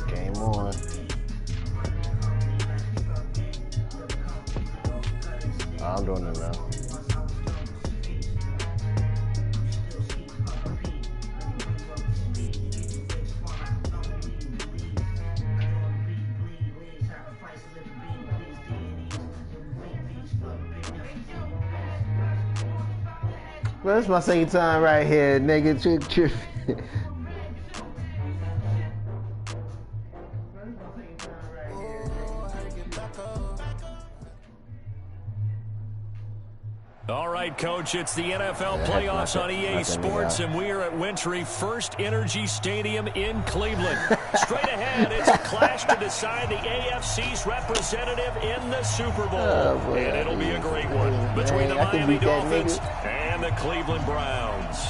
Game on. I'm doing it now. Well, this is my second time right here, nigga. Trick. All right, Coach, it's the NFL playoffs on EA Sports, and we are at Wintry First Energy Stadium in Cleveland. Straight ahead, it's a clash to decide the AFC's representative in the Super Bowl. And it'll be a great one between the Miami Dolphins and the Cleveland Browns.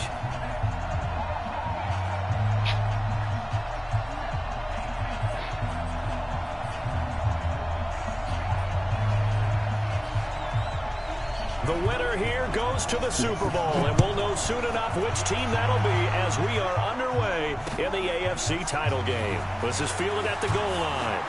The winner here goes to the Super Bowl, and we'll know soon enough which team that'll be as we are underway in the AFC title game. This is fielded at the goal line.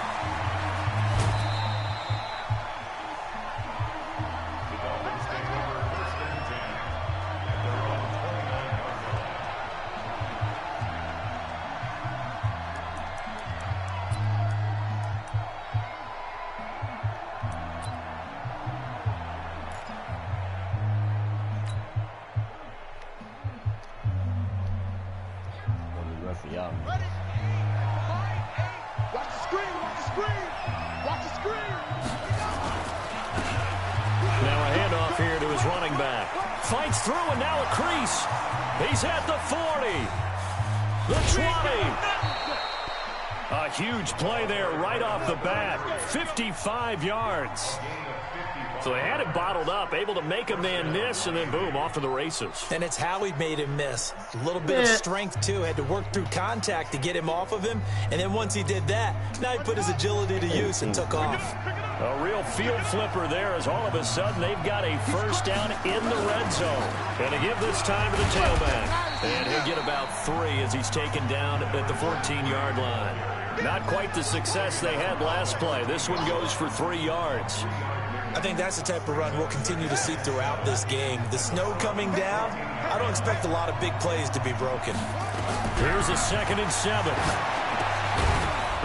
Now a handoff here to his running back. Fights through and now a crease. He's at the 40. The 20. A huge play there right off the bat. 55 yards. So they had it bottled up, able to make a man miss, and then boom, off to the races. And it's how he made him miss. A little bit of strength, too. Had to work through contact to get him off of him. And then once he did that, now he put his agility to use and took off. A real field flipper there as all of a sudden they've got a first down in the red zone. And to give this time to the tailback. And he'll get about 3 as he's taken down at the 14-yard line. Not quite the success they had last play. This one goes for 3 yards. I think that's the type of run we'll continue to see throughout this game. The snow coming down, I don't expect a lot of big plays to be broken. Here's a 2nd and 7.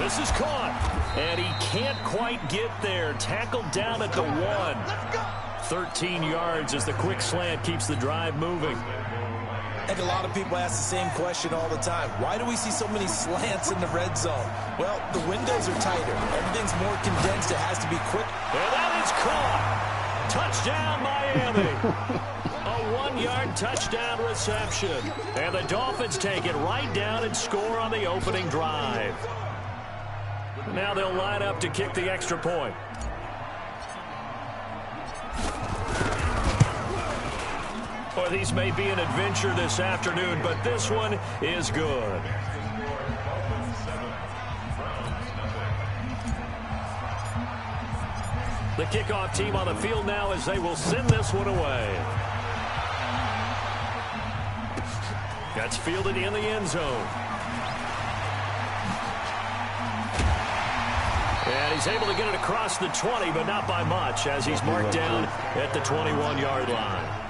This is caught, and he can't quite get there. Tackled down at the 1. 13 yards as the quick slant keeps the drive moving. I think a lot of people ask the same question all the time. Why do we see so many slants in the red zone? Well, the windows are tighter. Everything's more condensed. It has to be quick. And that is caught. Touchdown, Miami. A 1-yard touchdown reception. And the Dolphins take it right down and score on the opening drive. Now they'll line up to kick the extra point. Or these may be an adventure this afternoon, but this one is good. The kickoff team on the field now as they will send this one away. That's fielded in the end zone. And he's able to get it across the 20, but not by much as he's marked down at the 21-yard line.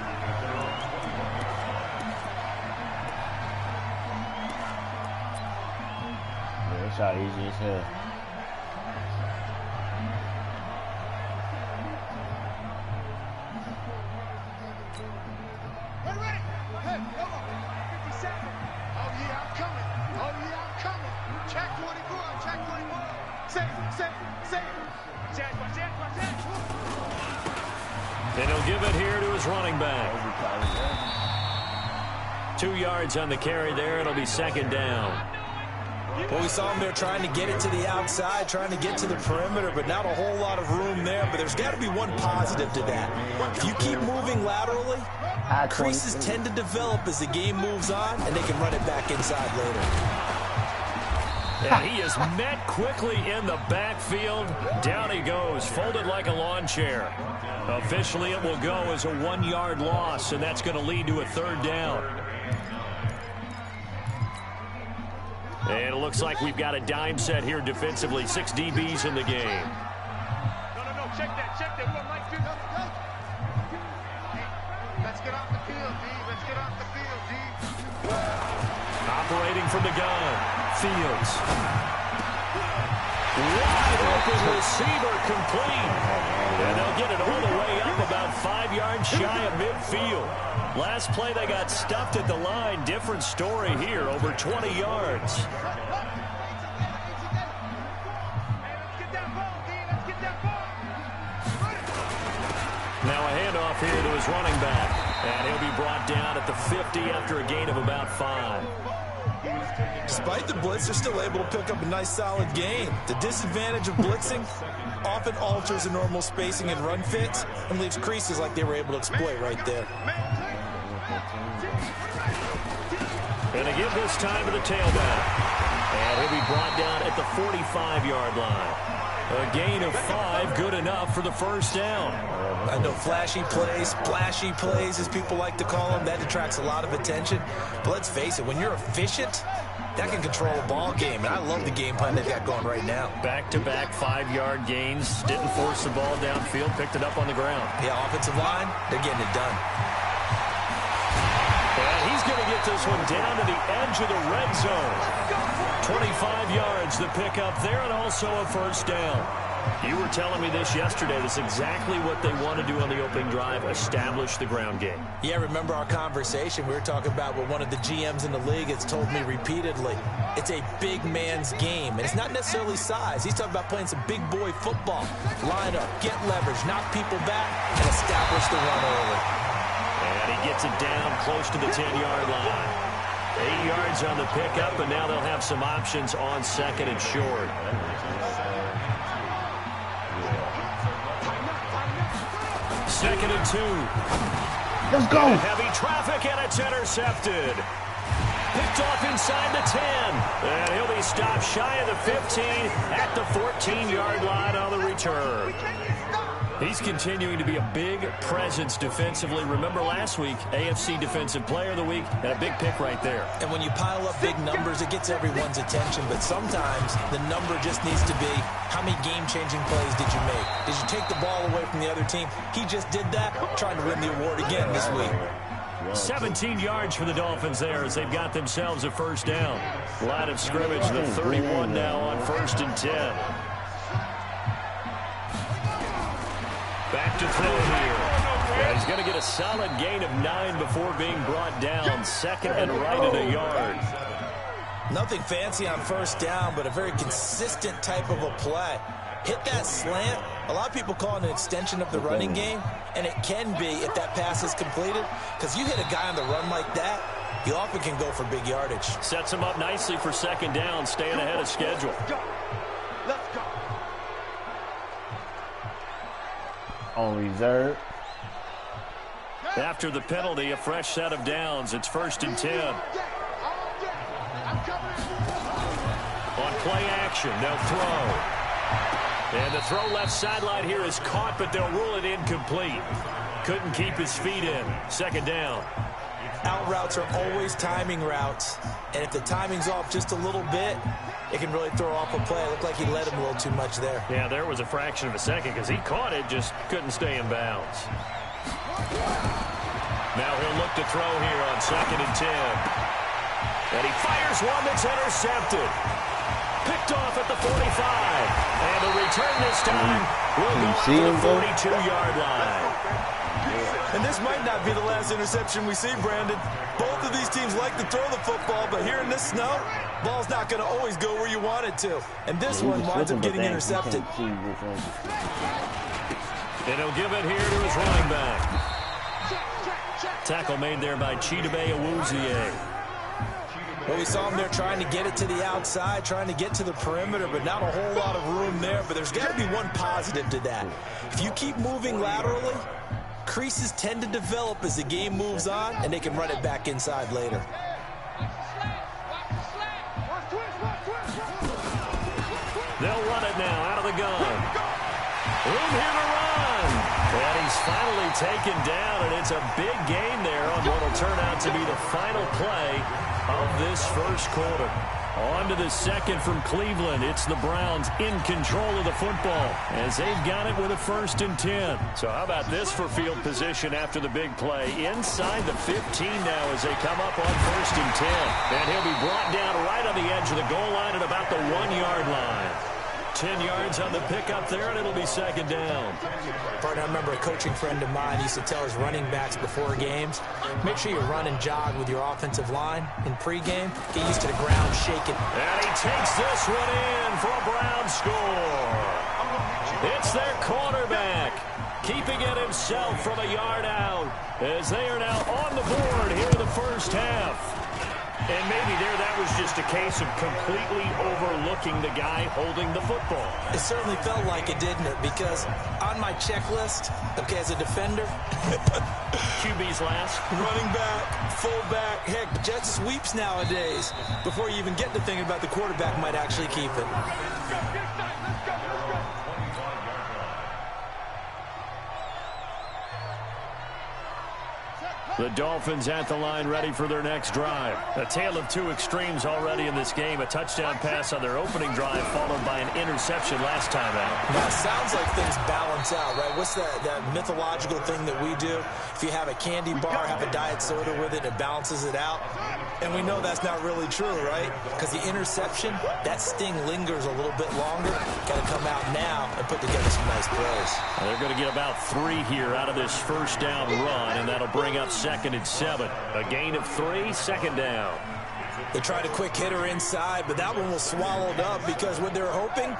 Shot easy as hell. Ready? Hey, come on. 50 seconds. Oh, yeah, I'm coming. Oh, yeah, I'm coming. Check 21. Check 21. Say it. Check. And he'll give it here to his running back. 2 yards on the carry there. It'll be 2nd down. Well, we saw him there trying to get it to the outside, trying to get to the perimeter, but not a whole lot of room there. But there's got to be one positive to that. If you keep moving laterally, creases tend to develop as the game moves on, and they can run it back inside later. And he is met quickly in the backfield. Down he goes, folded like a lawn chair. Officially, it will go as a 1-yard loss, and that's going to lead to a 3rd down. And it looks like we've got a dime set here defensively. 6 DBs in the game. No, check that. We don't like this. Let's get off the field, D. Let's get off the field, D. Operating from the gun. Fields. Wide open receiver complete. And they'll get it all the way up about 5 yards shy of midfield. Last play they got stuffed at the line. Different story here, over 20 yards. Now a handoff here to his running back. And he'll be brought down at the 50 after a gain of about 5. Despite the blitz, they're still able to pick up a nice solid gain. The disadvantage of blitzing often alters the normal spacing and run fits and leaves creases like they were able to exploit right there. And they give this time to the tailback. And he'll be brought down at the 45-yard line. A gain of 5, good enough for the first down. I know flashy plays, splashy plays, as people like to call them, that attracts a lot of attention. But let's face it, when you're efficient, that can control a ball game. And I love the game plan they've got going right now. Back-to-back 5-yard gains. Didn't force the ball downfield, picked it up on the ground. Yeah, offensive line, they're getting it done. And he's going to get this one down to the edge of the red zone. 25 yards the pickup there, and also a first down. You were telling me this yesterday. That's exactly what they want to do on the opening drive, establish the ground game. Yeah, remember our conversation? We were talking about what one of the GMs in the league has told me repeatedly. It's a big man's game, and it's not necessarily size. He's talking about playing some big boy football. Line up, get leverage, knock people back, and establish the run early. And he gets it down close to the 10-yard line. 8 yards on the pickup, and now they'll have some options on second and short. Second and 2. Let's go. And heavy traffic, and it's intercepted. Picked off inside the 10. And he'll be stopped shy of the 15 at the 14-yard line on the return. He's continuing to be a big presence defensively. Remember last week, AFC Defensive Player of the Week, and a big pick right there. And when you pile up big numbers, it gets everyone's attention. But sometimes the number just needs to be, how many game-changing plays did you make? Did you take the ball away from the other team? He just did that, trying to win the award again this week. 17 yards for the Dolphins there as they've got themselves a first down. Line of scrimmage, the 31 now on 1st and 10. Back to throw here. And he's going to get a solid gain of 9 before being brought down. Second and right at a yard. Nothing fancy on first down, but a very consistent type of a play. Hit that slant. A lot of people call it an extension of the running game, and it can be if that pass is completed, because you hit a guy on the run like that, you often can go for big yardage. Sets him up nicely for second down, staying ahead of schedule. Let's go. On reserve. After the penalty, a fresh set of downs. It's 1st and 10. On play action, they'll throw. And the throw left sideline here is caught, but they'll rule it incomplete. Couldn't keep his feet in. Second down. Out routes are always timing routes, and if the timing's off just a little bit, it can really throw off a play. It looked like he led him a little too much there. Yeah, there was a fraction of a second because he caught it, just couldn't stay in bounds. Now he'll look to throw here on 2nd and 10. And he fires one that's intercepted. Picked off at the 45. And the return this time will go to the 42-yard line. And this might not be the last interception we see, Brandon. Both of these teams like to throw the football, but here in this snow, ball's not going to always go where you want it to. And this one winds up getting intercepted. And he'll give it here to his running back. Tackle made there by Chidobe Awuzie. Well, we saw him there trying to get it to the outside, trying to get to the perimeter, but not a whole lot of room there. But there's got to be one positive to that. If you keep moving laterally, creases tend to develop as the game moves on, and they can run it back inside later. They'll run it now out of the gun. Room here to run. And he's finally taken down, and it's a big gain there on what will turn out to be the final play of this first quarter. On to the second from Cleveland. It's the Browns in control of the football as they've got it with a 1st and 10. So how about this for field position after the big play? Inside the 15 now as they come up on 1st and 10. And he'll be brought down right on the edge of the goal line at about the 1-yard line. 10 yards on the pickup there, and it'll be 2nd down. Partner, I remember a coaching friend of mine used to tell his running backs before games, make sure you run and jog with your offensive line in pregame. Get used to the ground shaking. And he takes this one in for a Brown score. It's their quarterback, keeping it himself from a yard out, as they are now on the board here in the first half. And maybe there that was just a case of completely overlooking the guy holding the football. It certainly felt like it, didn't it? Because on my checklist, okay, as a defender, QB's last. running back, fullback, heck, jet sweeps nowadays. Before you even get to thinking about the quarterback might actually keep it. The Dolphins at the line, ready for their next drive. A tale of two extremes already in this game. A touchdown pass on their opening drive, followed by an interception last time out. Now, it sounds like things balance out, right? What's that mythological thing that we do? If you have a candy bar, have a diet soda with it, it balances it out. And we know that's not really true, right? Because the interception, that sting lingers a little bit longer. Got to come out now and put together some nice plays. They're going to get about 3 here out of this first down run, and that'll bring up 2nd and 7. A gain of 3, 2nd down. They tried a quick hitter inside, but that one was swallowed up because what they're hoping,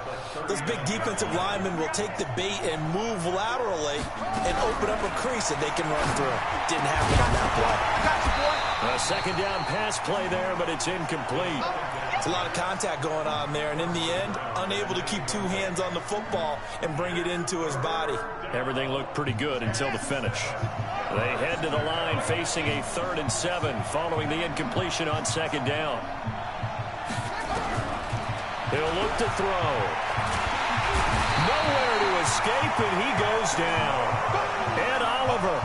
those big defensive linemen will take the bait and move laterally and open up a crease that they can run through. Didn't happen on that play. A 2nd down pass play there, but it's incomplete. It's a lot of contact going on there, and in the end, unable to keep 2 hands on the football and bring it into his body. Everything looked pretty good until the finish. They head to the line facing a 3rd and 7 following the incompletion on 2nd down. He'll look to throw. Nowhere to escape, and he goes down. Ed Oliver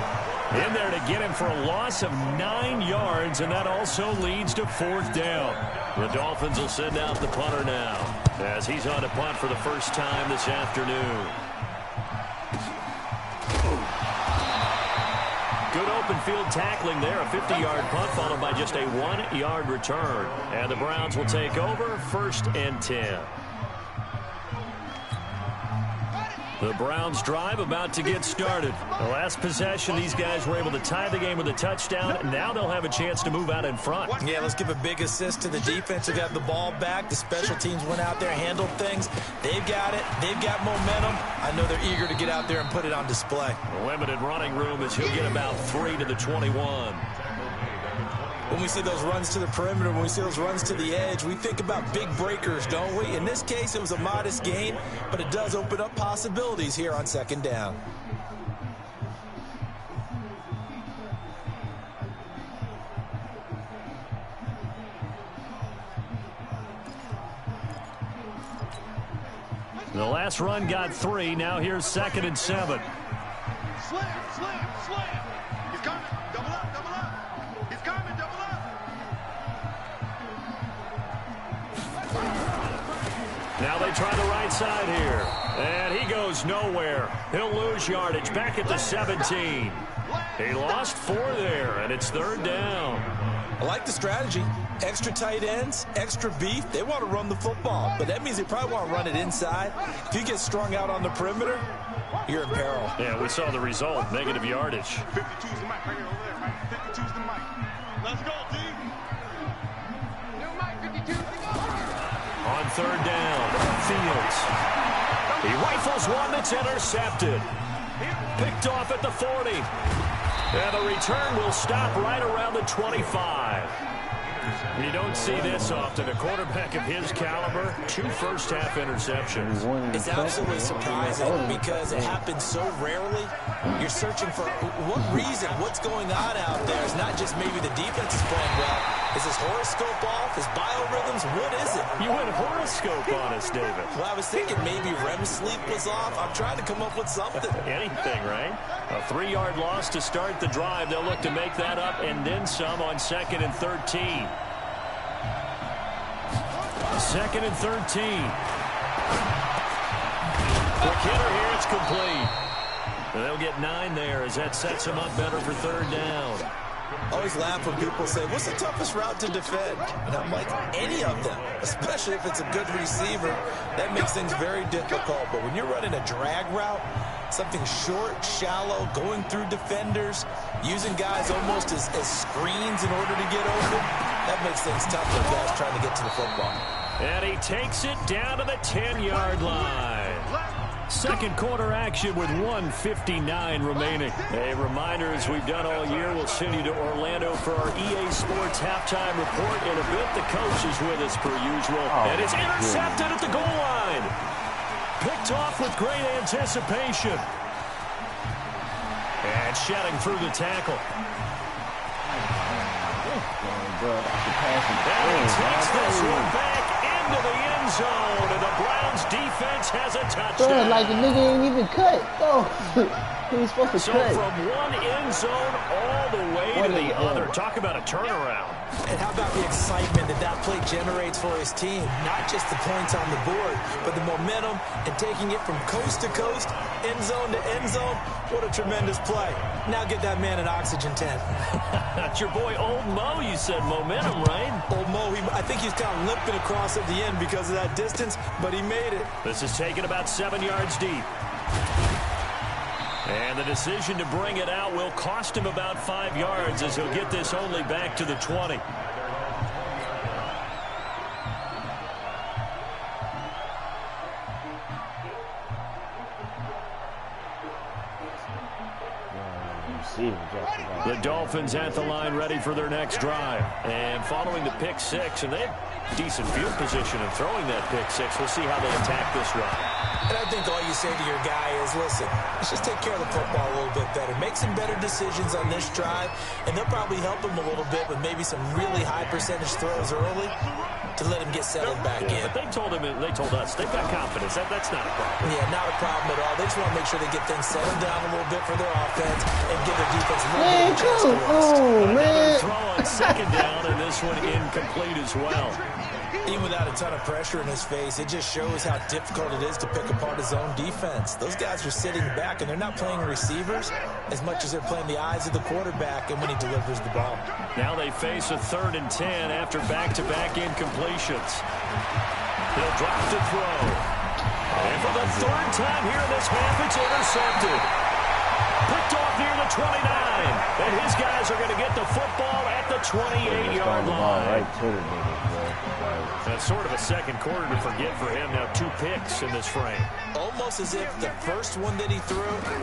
in there to get him for a loss of 9 yards, and that also leads to 4th down. The Dolphins will send out the punter now as he's on to punt for the first time this afternoon. Good open field tackling there. A 50-yard punt followed by just a 1-yard return. And the Browns will take over 1st and 10. The Browns drive about to get started. The last possession, these guys were able to tie the game with a touchdown. Now they'll have a chance to move out in front. Yeah, let's give a big assist to the defense who got the ball back. The special teams went out there, handled things. They've got it. They've got momentum. I know they're eager to get out there and put it on display. Limited running room as he'll get about 3 to the 21. When we see those runs to the perimeter, when we see those runs to the edge, we think about big breakers, don't we? In this case, it was a modest gain, but it does open up possibilities here on 2nd down. The last run got 3. Now here's 2nd and 7. Slam, slam, slam. He's coming. Double up, double up. He's coming, double up. Now they try the right side here. And he goes nowhere. He'll lose yardage back at the 17. He lost 4 there, and it's 3rd down. I like the strategy. Extra tight ends, extra beef. They want to run the football, but that means they probably want to run it inside. If you get strung out on the perimeter, you're in peril. Yeah, we saw the result, negative yardage. 52's the mic right here over there, right? 52's the mic. Let's go, D. New mic, 52. On 3rd down, Fields. He rifles one that's intercepted. Picked off at the 40. And the return will stop right around the 25. You don't see this often. A quarterback of his caliber, 2 first-half interceptions. It's absolutely surprising because it happens so rarely. You're searching for what reason, what's going on out there. It's not just maybe the defense is playing well. Is his horoscope off? His biorhythms? What is it? You went horoscope on us, David. Well, I was thinking maybe REM sleep was off. I'm trying to come up with something. Anything, right? A 3-yard loss to start the drive. They'll look to make that up and then some on 2nd and 13. 2nd and 13. Quick hitter here. It's complete. And they'll get 9 there as that sets them up better for 3rd down. Always laugh when people say, what's the toughest route to defend? And I'm like, any of them, especially if it's a good receiver. That makes things very difficult. But when you're running a drag route, something short, shallow, going through defenders, using guys almost as screens in order to get open, that makes things tough for guys trying to get to the football. And he takes it down to the 10-yard line. Second quarter action with 1:59 remaining. A reminder, as we've done all year, we'll send you to Orlando for our EA Sports halftime report. In a bit, the coach is with us per usual. And it's intercepted at the goal line. Picked off with great anticipation. And shedding through the tackle. And he takes this one back into the end zone, and the Browns defense has a touchdown. Bro, like the nigga ain't even cut. Oh, he was supposed to cut. So from one end zone all the way to the other. Talk about a turnaround. And how about the excitement that play generates for his team? Not just the points on the board, but the momentum and taking it from coast to coast, end zone to end zone. What a tremendous play. Now get that man an oxygen tent. That's your boy Old Mo. You said momentum, right? Old Mo, I think he's kind of limping across at the end because of that distance, but he made it. This is taken about 7 yards deep. And the decision to bring it out will cost him about 5 yards as he'll get this only back to the 20. The Dolphins at the line ready for their next drive. And following the pick six, and they have decent field position in throwing that pick six. We'll see how they attack this run. And I think all you say to your guy is, listen, let's just take care of the football a little bit better. Make some better decisions on this drive, and they'll probably help him a little bit with maybe some really high percentage throws early to let him get settled back in. But they told us, they've got confidence. That's not a problem. Yeah, not a problem at all. They just want to make sure they get things settled down a little bit for their offense and give their defense a little bit of a chance to rest. Another throw on 2nd down, and this one incomplete as well. Even without a ton of pressure in his face, it just shows how difficult it is to pick apart his own defense. Those guys are sitting back, and they're not playing receivers as much as they're playing the eyes of the quarterback and when he delivers the ball. Now they face a 3rd and 10 after back-to-back incompletions. He'll drop to throw. And for the 3rd time here in this half, it's intercepted. Picked off near the 29. And his guys are going to get the football at the 28-yard line. Right to the nigga, bro. That's sort of a second quarter to forget for him. Now 2 picks in this frame. Almost as if the first one that he threw,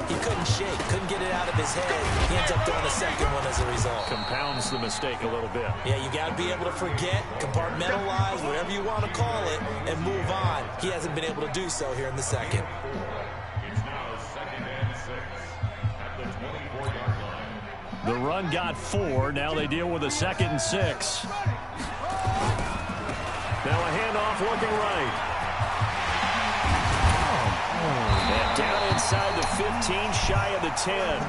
he couldn't shake, couldn't get it out of his head. He ends up throwing a second one as a result. Compounds the mistake a little bit. Yeah, you got to be able to forget, compartmentalize, whatever you want to call it, and move on. He hasn't been able to do so here in the second. The run got 4. Now they deal with a 2nd and 6. Now a handoff looking right. And down inside the 15, shy of the 10.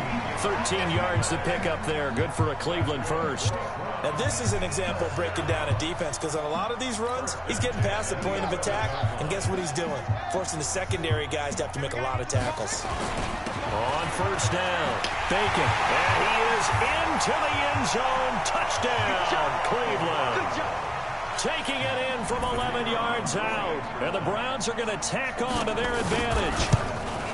13 yards to pick up there. Good for a Cleveland first. Now this is an example of breaking down a defense, because on a lot of these runs, he's getting past the point of attack, and guess what he's doing? Forcing the secondary guys to have to make a lot of tackles. On 1st down, Bacon, and he is into the end zone. Touchdown, Cleveland. Taking it in from 11 yards out. And the Browns are going to tack on to their advantage.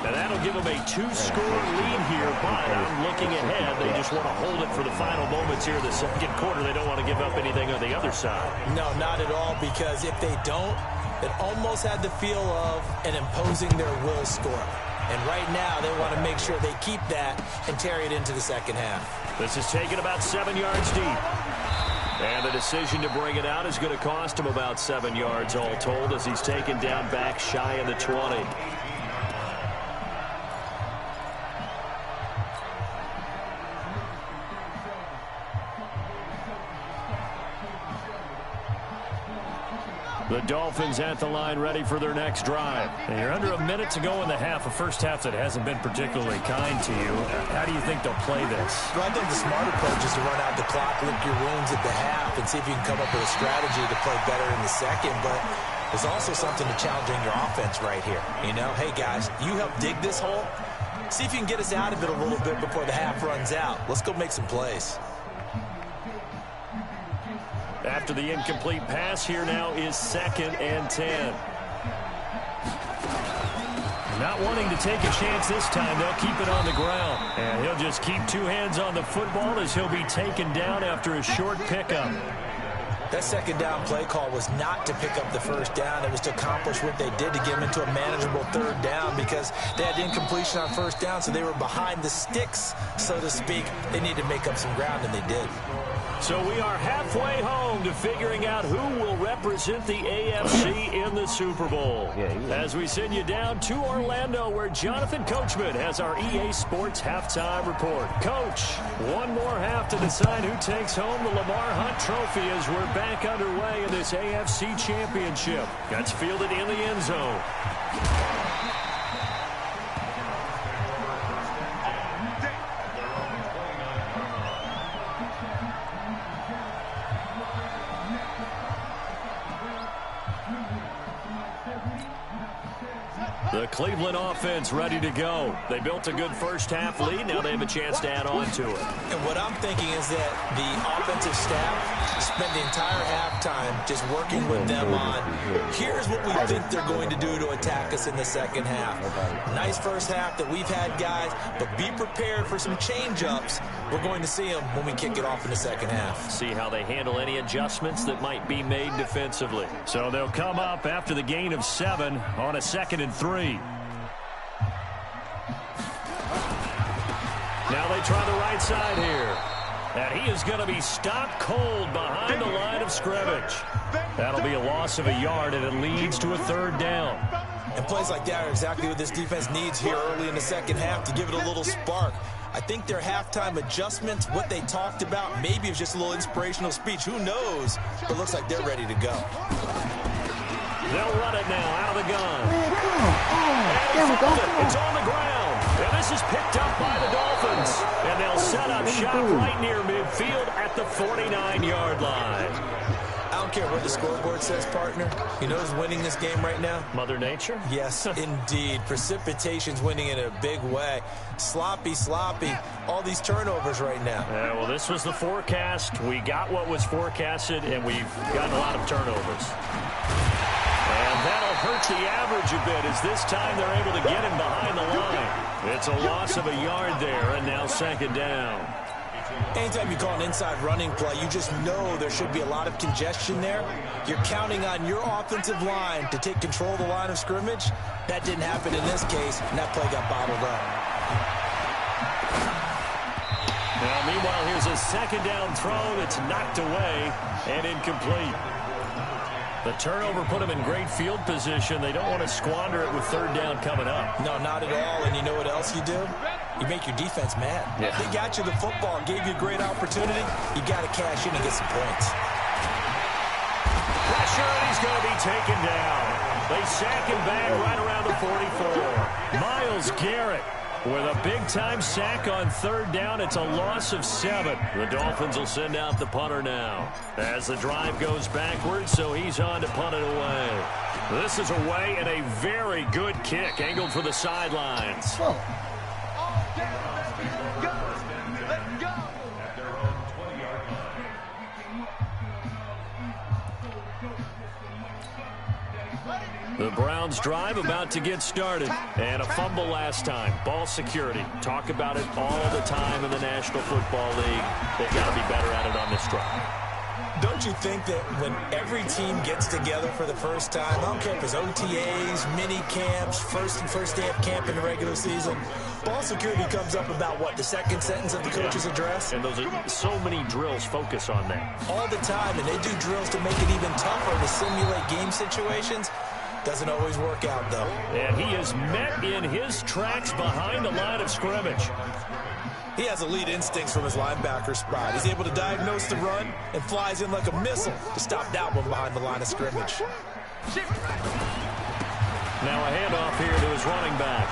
And that'll give them a 2-score lead here, but I'm looking ahead. They just want to hold it for the final moments here in the second quarter. They don't want to give up anything on the other side. No, not at all, because if they don't, it almost had the feel of an imposing their will score. And right now, they want to make sure they keep that and carry it into the second half. This is taken about 7 yards deep. And the decision to bring it out is going to cost him about 7 yards all told, as he's taken down back shy of the 20. The Dolphins at the line ready for their next drive. And you're under a minute to go in the half, a first half that hasn't been particularly kind to you. How do you think they'll play this? Well, I think the smart approach is to run out the clock, lick your wounds at the half, and see if you can come up with a strategy to play better in the second. But There's also something to challenging your offense right here. You know, hey, guys, you help dig this hole. See if you can get us out of it a little bit before the half runs out. Let's go make some plays. After the incomplete pass, here now is 2nd and 10. Not wanting to take a chance this time, they'll keep it on the ground. And he'll just keep 2 hands on the football as he'll be taken down after a short pickup. That 2nd down play call was not to pick up the 1st down. It was to accomplish what they did to get them into a manageable 3rd down because they had incompletion on 1st down, so they were behind the sticks, so to speak. They needed to make up some ground, and they did. So we are halfway home to figuring out who will represent the AFC in the Super Bowl. As we send you down to Orlando, where Jonathan Coachman has our EA Sports halftime report. Coach, one more half to decide who takes home the Lamar Hunt Trophy as we're back underway in this AFC Championship. That's fielded in the end zone. The Cleveland offense ready to go. They built a good first half lead. Now they have a chance to add on to it. And what I'm thinking is that the offensive staff spent the entire halftime just working with them on, here's what we think they're going to do to attack us in the 2nd half. Nice first half that we've had, guys, but be prepared for some change-ups. We're going to see them when we kick it off in the 2nd half. See how they handle any adjustments that might be made defensively. So they'll come up after the gain of 7 on a 2nd and 3. Now they try the right side here. And he is going to be stopped cold behind the line of scrimmage. That'll be a loss of a yard, and it leads to a 3rd down. And plays like that are exactly what this defense needs here early in the 2nd half to give it a little spark. I think their halftime adjustments, what they talked about, maybe it was just a little inspirational speech. Who knows? But it looks like they're ready to go. They'll run it now out of the gun. It's on the ground. And this is picked up by the Dolphins. And they'll set up shop right near midfield at the 49-yard line. I don't care what the scoreboard says, partner. You know who's winning this game right now? Mother Nature? Yes, indeed. Precipitation's winning in a big way. Sloppy. All these turnovers right now. Well, this was the forecast. We got what was forecasted, and we've gotten a lot of turnovers. And that'll hurt the average a bit as this time they're able to get him behind the line. It's a loss of a yard there, and now 2nd down. Anytime you call an inside running play, you just know there should be a lot of congestion there. You're counting on your offensive line to take control of the line of scrimmage. That didn't happen in this case, and that play got bottled up. Now, meanwhile, here's a 2nd down throw that's knocked away and incomplete. The turnover put them in great field position. They don't want to squander it with 3rd down coming up. No, not at all. And you know what else you do? You make your defense mad. Yeah. They got you the football, gave you a great opportunity. You got to cash in and get some points. Pressure, and he's going to be taken down. They sack him back right around the 44. Myles Garrett with a big-time sack on 3rd down. It's a loss of 7. The Dolphins will send out the punter now as the drive goes backwards, so he's on to punt it away. This is away and a very good kick angled for the sidelines. The Browns drive about to get started. And a fumble last time. Ball security. Talk about it all the time in the National Football League. They've got to be better at it on this drive. Don't you think that when every team gets together for the first time, I don't care if it's OTAs, mini camps, first day of camp in the regular season, ball security comes up about what, the 2nd sentence of the coach's address? And those are so many drills focus on that. All the time, and they do drills to make it even tougher to simulate game situations. Doesn't always work out, though. And he is met in his tracks behind the line of scrimmage. He has elite instincts from his linebacker spot. He's able to diagnose the run and flies in like a missile to stop that one behind the line of scrimmage. Now a handoff here to his running back.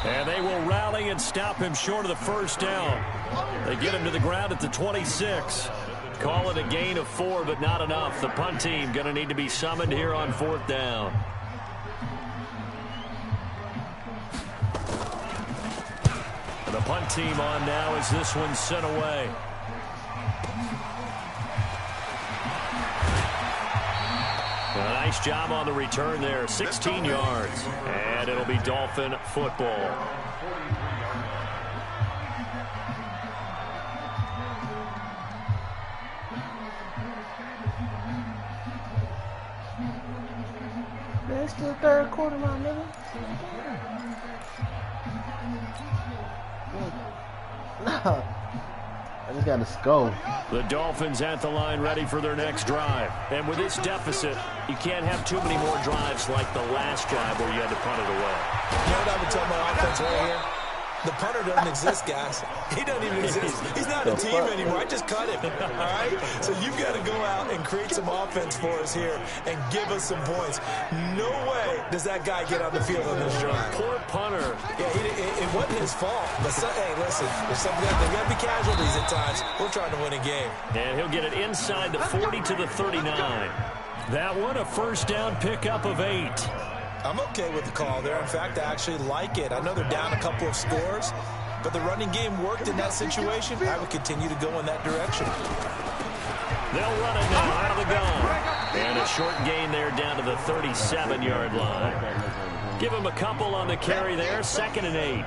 And they will rally and stop him short of the 1st down. They get him to the ground at the 26. Call it a gain of 4, but not enough. The punt team going to need to be summoned here on 4th down. The punt team on now as this one's sent away. A nice job on the return there, 16 yards. And it'll be Dolphin football. It's the third quarter, my nigga. No. I just got to score. The Dolphins at the line ready for their next drive. And with this deficit, you can't have too many more drives like the last drive where you had to punt it away. You know what I would tell my offense right here? The punter doesn't exist, guys. He doesn't even exist. He's not a team anymore. I just cut him. All right? So you've got to go out and create some offense for us here and give us some points. No way does that guy get on the field on this drive. Poor punter. Yeah, it wasn't his fault. But, hey, listen, there's got to be casualties at times. We're trying to win a game. And he'll get it inside the 40 to the 39. That one, a first down pickup of 8. I'm okay with the call there. In fact, I actually like it. I know they're down a couple of scores, but the running game worked in that situation. I would continue to go in that direction. They'll run it now out of the gun. And a short gain there down to the 37-yard line. Give him a couple on the carry there, 2nd and 8.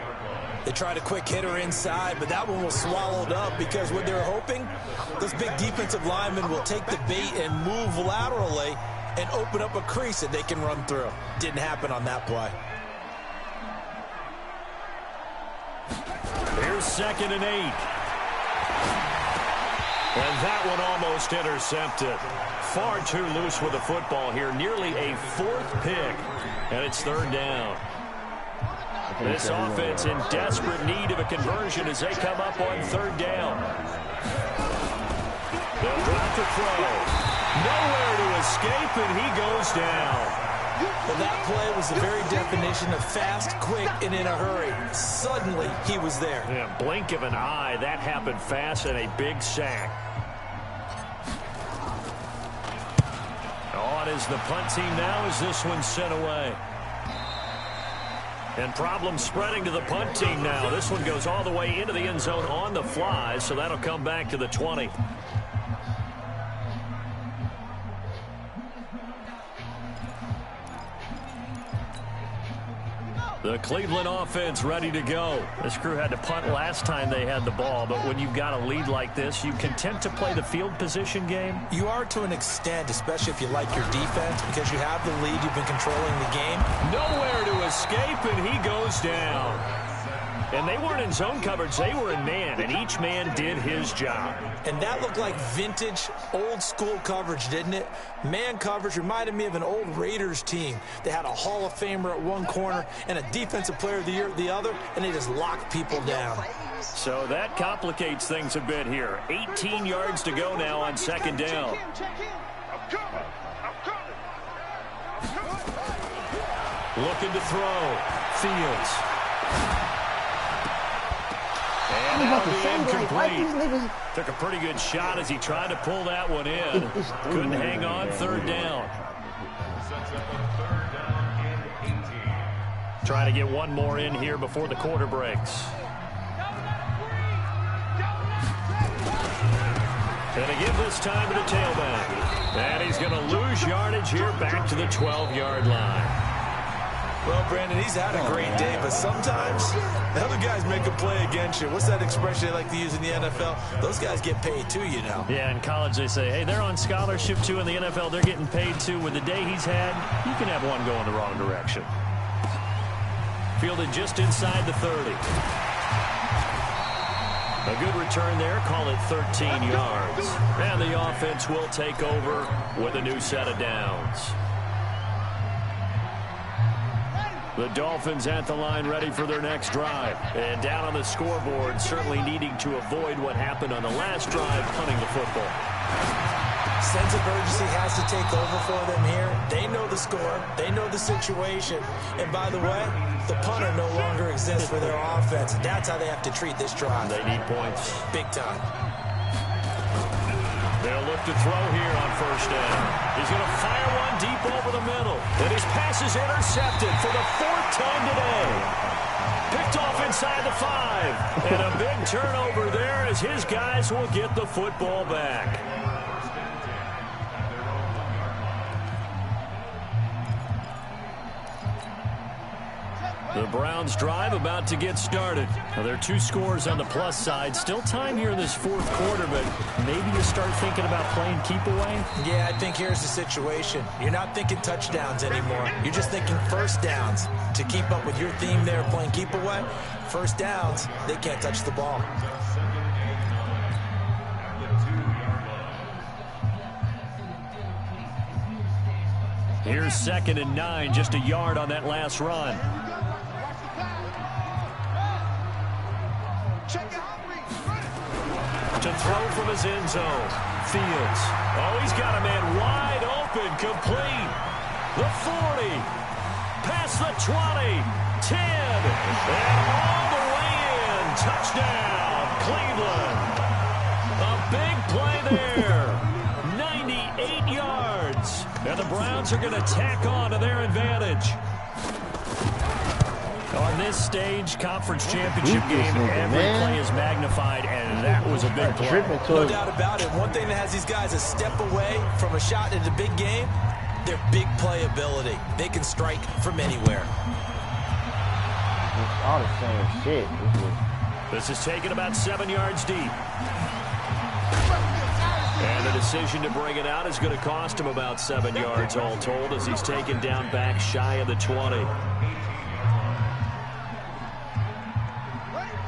They tried a quick hitter inside, but that one was swallowed up because what they're hoping, those big defensive linemen will take the bait and move laterally and open up a crease that they can run through. Didn't happen on that play. Here's 2nd and 8. And that one almost intercepted. Far too loose with the football here. Nearly a 4th pick. And it's 3rd down. This offense in desperate need of a conversion as they come up on 3rd down. They'll drop the throw. Nowhere to escape, and he goes down. Well, that play was the very definition of fast, quick, and in a hurry. Suddenly, he was there. Yeah, blink of an eye. That happened fast and a big sack. On is the punt team now as this one's sent away. And problems spreading to the punt team now. This one goes all the way into the end zone on the fly, so that'll come back to the 20. The Cleveland offense ready to go. This crew had to punt last time they had the ball, but when you've got a lead like this, you content to play the field position game? You are to an extent, especially if you like your defense, because you have the lead, you've been controlling the game. Nowhere to escape, and he goes down. And they weren't in zone coverage, they were in man, and each man did his job. And that looked like vintage, old-school coverage, didn't it? Man coverage reminded me of an old Raiders team. They had a Hall of Famer at one corner and a Defensive Player of the Year at the other, and they just locked people down. So that complicates things a bit here. 18 yards to go now on 2nd down. Looking to throw. Fields. And that'll be incomplete. Took a pretty good shot as he tried to pull that one in. Couldn't hang on 3rd down. Trying to get one more in here before the quarter breaks. And again this time to the tailback. And he's going to lose yardage here back to the 12-yard line. Well, Brandon, he's had a great day, but sometimes the other guys make a play against you. What's that expression they like to use in the NFL? Those guys get paid too, you know. Yeah, in college they say, hey, they're on scholarship too. In the NFL, they're getting paid too. With the day he's had, you can have one going the wrong direction. Fielded just inside the 30. A good return there, call it 13 yards. And the offense will take over with a new set of downs. The Dolphins at the line ready for their next drive. And down on the scoreboard, certainly needing to avoid what happened on the last drive, punting the football. Sense of urgency has to take over for them here. They know the score. They know the situation. And by the way, the punter no longer exists for their offense. That's how they have to treat this drive. They need points. Big time. to throw here on first down. He's going to fire one deep over the middle. And his pass is intercepted for the 4th time today. Picked off inside the 5. And a big turnover there as his guys will get the football back. The Browns drive about to get started. Now, there are 2 scores on the plus side. Still time here in this 4th quarter, but maybe you start thinking about playing keep away? Yeah, I think here's the situation. You're not thinking touchdowns anymore. You're just thinking first downs. To keep up with your theme there, playing keep away, first downs, they can't touch the ball. Here's 2nd and 9, just a yard on that last run. To throw from his end zone. Fields. Oh, he's got a man wide open, complete. The 40. Past the 20. 10. And all the way in. Touchdown, Cleveland. A big play there. 98 yards. And the Browns are going to tack on to their advantage. On this stage, conference championship game, every play is magnified, and that was a big play. No doubt about it. One thing that has these guys a step away from a shot in the big game, their big play ability. They can strike from anywhere. It's all the same shit. This is taken about 7 yards deep. And the decision to bring it out is going to cost him about 7 yards all told as he's taken down back shy of the 20.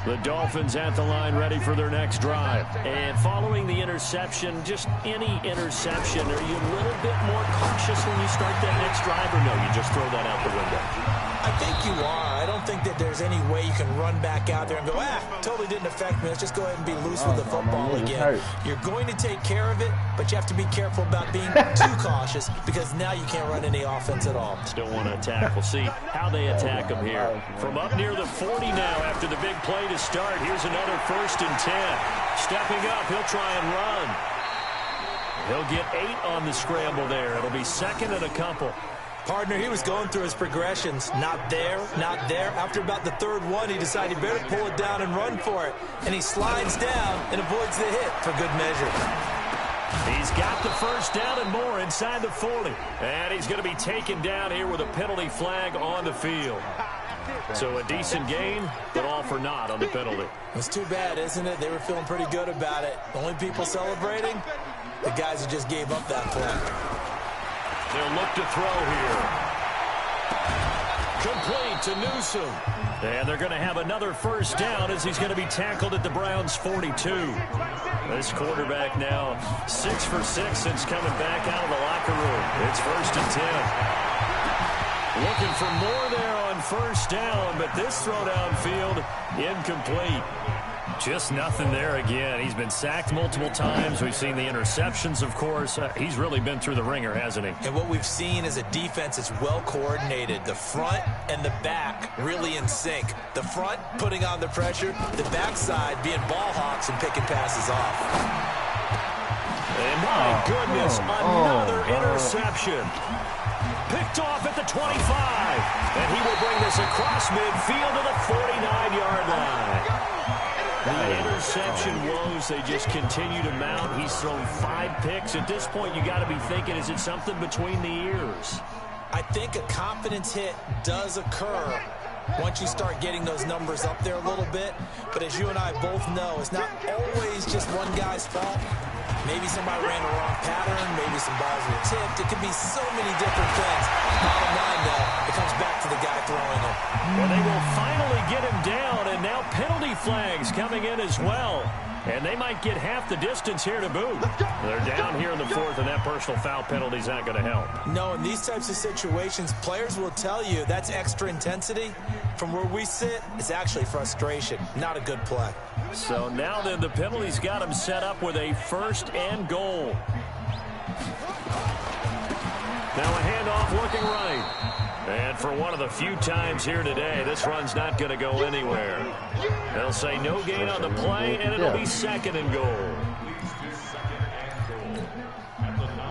The Dolphins at the line ready for their next drive. And following the interception, just any interception, are you a little bit more cautious when you start that next drive, or no, you just throw that out the window? I think you are. I don't think that there's any way you can run back out there and go, totally didn't affect me. Let's just go ahead and be loose with the football again. You're going to take care of it, but you have to be careful about being too cautious because now you can't run any offense at all. Still want to attack. We'll see how they attack him here. From up near the 40 now after the big play to start. Here's another 1st and 10. Stepping up, he'll try and run. He'll get 8 on the scramble there. It'll be 2nd and a couple. Partner, he was going through his progressions. Not there, not there. After about the 3rd one, he decided he better pull it down and run for it. And he slides down and avoids the hit for good measure. He's got the 1st down and more inside the 40. And he's going to be taken down here with a penalty flag on the field. So a decent gain, but all for naught on the penalty. It's too bad, isn't it? They were feeling pretty good about it. The only people celebrating, the guys who just gave up that play. They'll look to throw here. Complete to Newsom. And they're going to have another 1st down as he's going to be tackled at the Browns' 42. This quarterback now 6 for 6 since coming back out of the locker room. It's 1st and 10. Looking for more there on 1st down, but this throw downfield incomplete. Just nothing there again. He's been sacked multiple times. We've seen the interceptions, of course. He's really been through the ringer, hasn't he? And what we've seen is a defense that's well coordinated. The front and the back really in sync. The front putting on the pressure, the backside being ball hawks and picking passes off. And my goodness, another interception. Picked off at the 25. And he will bring this across midfield to the 49-yard line. The interception woes, they just continue to mount. He's thrown 5 picks. At this point, you got to be thinking, is it something between the ears? I think a confidence hit does occur once you start getting those numbers up there a little bit. But as you and I both know, it's not always just one guy's fault. Maybe somebody ran the wrong pattern. Maybe some balls were tipped. It could be so many different things. Bottom line, though, it comes back to the guy throwing it. Well, they will finally get him down, and now penalty flags coming in as well. And they might get half the distance here to boot. They're down here in the 4th, and that personal foul penalty is not going to help. No, in these types of situations, players will tell you that's extra intensity. From where we sit, it's actually frustration. Not a good play. So now then, the penalty's got him set up with a 1st and goal. Now a handoff looking right. And for one of the few times here today, this run's not going to go anywhere. They'll say no gain on the play, and it'll be 2nd and goal.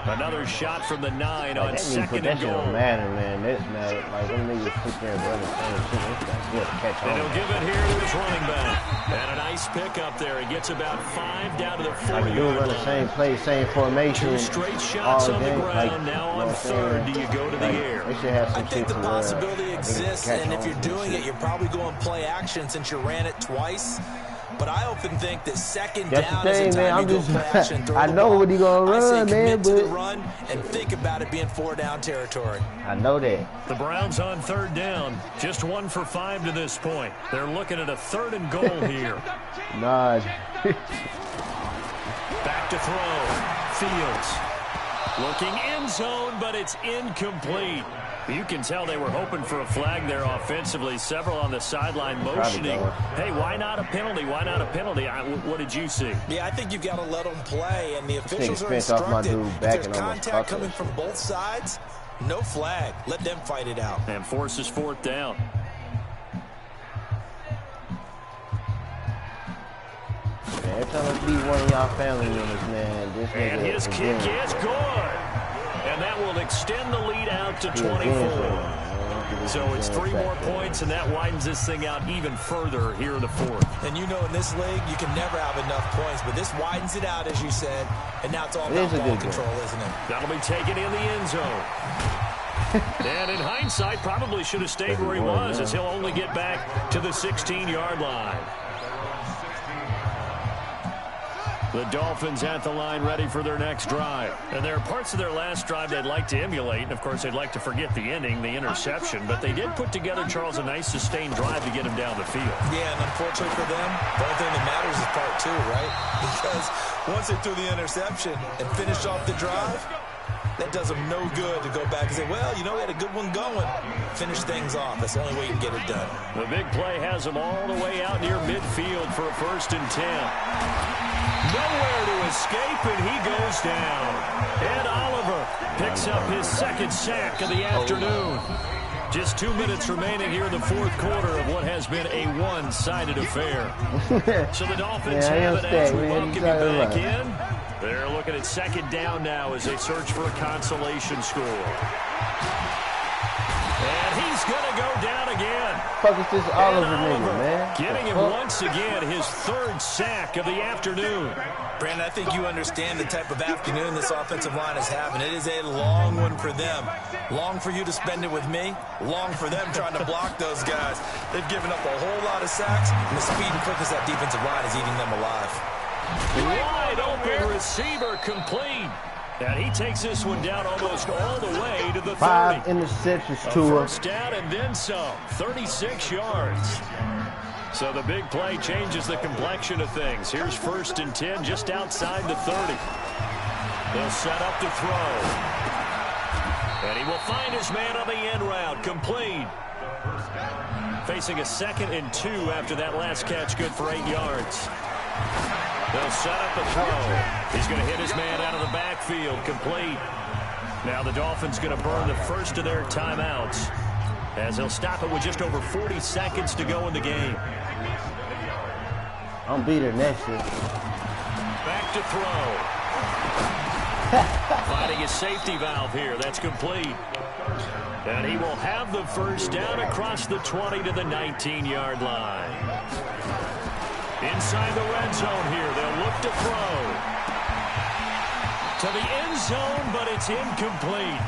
Another shot from the 9 on second and goal. Matter, man. This matter. Like, them niggas sit there and run the same shit. It's not good to catch on. And he'll give it here to his running back. And a nice pickup there. He gets about 5 down to the 40-yard line. Run the same play, same formation. 2 straight shots on the ground. Now on third, do you go to the air? I think the possibility exists, and if you're doing it, you're probably going play action since you ran it twice. But I often think that second down is the time you go play action. I know what he's going to run, man. To the run and think about it being 4 down territory. I know that. The Browns on third down. Just 1 for 5 to this point. They're looking at a 3rd and goal here. Nah. Back to throw. Fields. Looking end zone, but it's incomplete. You can tell they were hoping for a flag there offensively. Several on the sideline motioning. Hey, why not a penalty? Why not a penalty? What did you see? Yeah, I think you've got to let them play, and the officials are instructed. If there's contact coming from both sides, no flag. Let them fight it out. And forces 4th down. Man, every time I beat one of y'all family members, man, this nigga. And his kick is good. And that will extend the lead out to 24. So it's 3 more points, and that widens this thing out even further here in the 4th. And you know, in this league, you can never have enough points, but this widens it out, as you said, and now it's all about ball control, isn't it? That'll be taken in the end zone. And in hindsight, probably should have stayed where he was, as he'll only get back to the 16-yard line. The Dolphins at the line ready for their next drive. And there are parts of their last drive they'd like to emulate. And, of course, they'd like to forget the ending, the interception. But they did put together, Charles, a nice sustained drive to get him down the field. Yeah, and unfortunately for them, the only thing that matters is part 2, right? Because once they threw the interception and finished off the drive, that does them no good to go back and say, well, you know, we had a good one going. Finish things off. That's the only way you can get it done. The big play has them all the way out near midfield for a 1st and 10. Nowhere to escape, and he goes down. Ed Oliver picks up his 2nd sack of the afternoon. Just 2 minutes remaining here in the 4th quarter of what has been a one-sided affair. So the Dolphins have it as we welcome you back in. They're looking at 2nd down now as they search for a consolation score. And he's going to go down again. Fuck is this Oliver nigga, man? Getting him once again his 3rd sack of the afternoon. Brandon, I think you understand the type of afternoon this offensive line is having. It is a long one for them. Long for you to spend it with me. Long for them trying to block those guys. They've given up a whole lot of sacks, and the speed and quickness of that defensive line is eating them alive. Wide open receiver complete. And he takes this one down almost all the way to the 30. 5 interceptions to him. 1st down and then some. 36 yards. So the big play changes the complexion of things. Here's 1st and 10 just outside the 30. They'll set up to throw. And he will find his man on the end route. Complete. Facing a 2nd and 2 after that last catch, good for 8 yards. They'll set up a throw. He's going to hit his man out of the backfield. Complete. Now the Dolphins going to burn the first of their timeouts as they'll stop it with just over 40 seconds to go in the game. I'm beating next year. Back to throw. Finding his safety valve here. That's complete. And he will have the 1st down across the 20 to the 19-yard line. Inside the red zone here, they'll look to throw. To the end zone, but it's incomplete.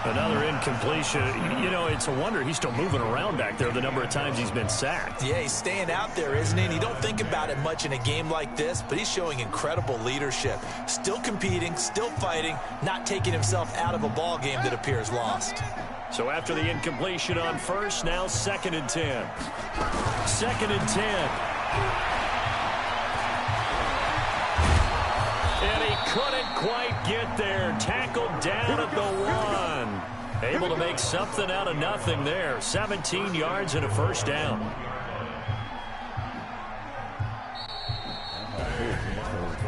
Another incompletion. You know, it's a wonder he's still moving around back there the number of times he's been sacked. Yeah, he's staying out there, isn't he? And you don't think about it much in a game like this, but he's showing incredible leadership. Still competing, still fighting, not taking himself out of a ball game that appears lost. So after the incompletion on 1st, now 2nd and 10. 2nd and 10. And he couldn't quite get there. Tackled down at the 1. Able to make something out of nothing there. 17 yards and a 1st down.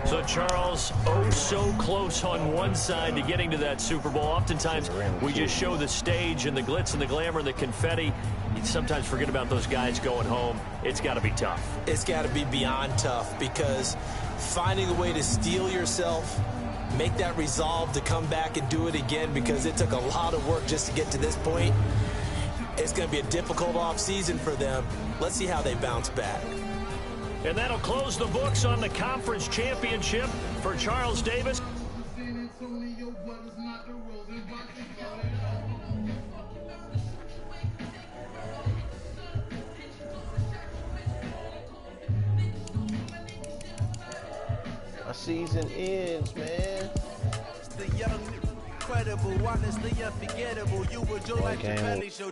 So, Charles, oh so close on one side to getting to that Super Bowl. Oftentimes, we just show the stage and the glitz and the glamour and the confetti. You sometimes forget about those guys going home. It's got to be tough. It's got to be beyond tough because finding a way to steel yourself make that resolve to come back and do it again, because it took a lot of work just to get to this point. It's going to be a difficult offseason for them. Let's see how they bounce back. And that'll close the books on the conference championship for Charles Davis. My season ends, man. It's the young, incredible, honestly unforgettable. You would like to show.